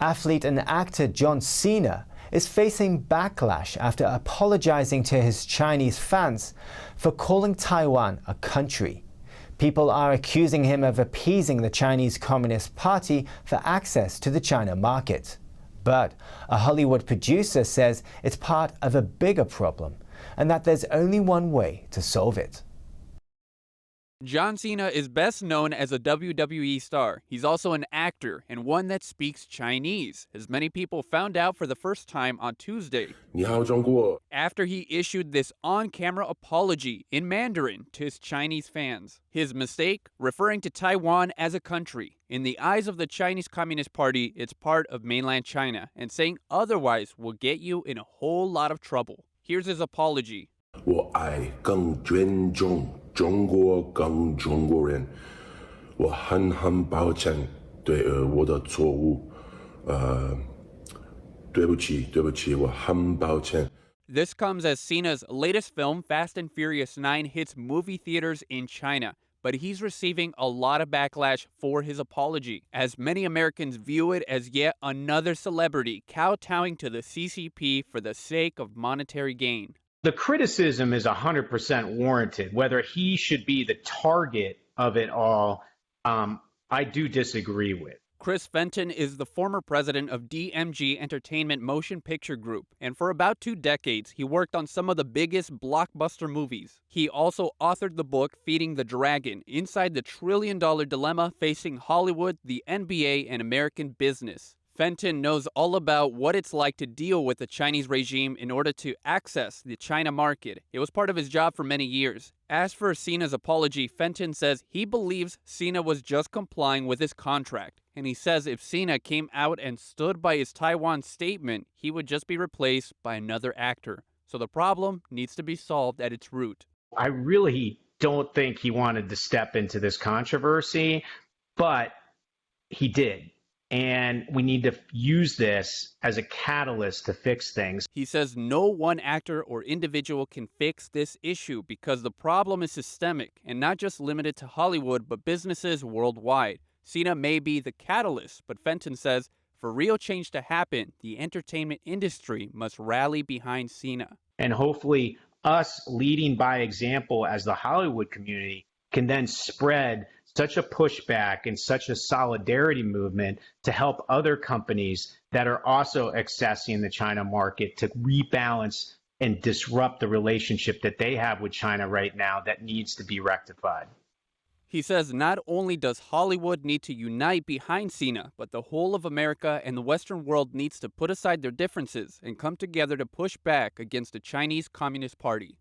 Athlete and actor John Cena is facing backlash after apologizing to his Chinese fans for calling Taiwan a country. People are accusing him of appeasing the Chinese Communist Party for access to the China market. But a Hollywood producer says it's part of a bigger problem and that there's only one way to solve it. John Cena is best known as a WWE star. He's also an actor and one that speaks Chinese, as many people found out for the first time on Tuesday. 你好，中国. After he issued this on-camera apology in Mandarin to his Chinese fans. His mistake? Referring to Taiwan as a country. In the eyes of the Chinese Communist Party, it's part of mainland China, and saying otherwise will get you in a whole lot of trouble. Here's his apology. 我爱更尊重中国更中国人，我很抱歉对我的错误，对不起，我很抱歉。 This comes as Cena's latest film, Fast and Furious 9, hits movie theaters in China. But he's receiving a lot of backlash for his apology, as many Americans view it as yet another celebrity kowtowing to the CCP for the sake of monetary gain. The criticism is 100% warranted. Whether he should be the target of it all, I do disagree with. Chris Fenton is the former president of DMG Entertainment Motion Picture Group, and for about 2 decades, he worked on some of the biggest blockbuster movies. He also authored the book Feeding the Dragon, Inside the Trillion-Dollar Dilemma Facing Hollywood, the NBA, and American Business. Fenton knows all about what it's like to deal with the Chinese regime in order to access the China market. It was part of his job for many years. As for Cena's apology, Fenton says he believes Cena was just complying with his contract. And he says if Cena came out and stood by his Taiwan statement, he would just be replaced by another actor. So the problem needs to be solved at its root. I really don't think he wanted to step into this controversy, but he did. And we need to use this as a catalyst to fix things. He says no one actor or individual can fix this issue because the problem is systemic and not just limited to Hollywood, but businesses worldwide. Cena may be the catalyst, but Fenton says for real change to happen, the entertainment industry must rally behind Cena. And hopefully us leading by example as the Hollywood community can then spread such a pushback and such a solidarity movement to help other companies that are also accessing the China market to rebalance and disrupt the relationship that they have with China right now that needs to be rectified. He says not only does Hollywood need to unite behind Cena, but the whole of America and the Western world needs to put aside their differences and come together to push back against the Chinese Communist Party.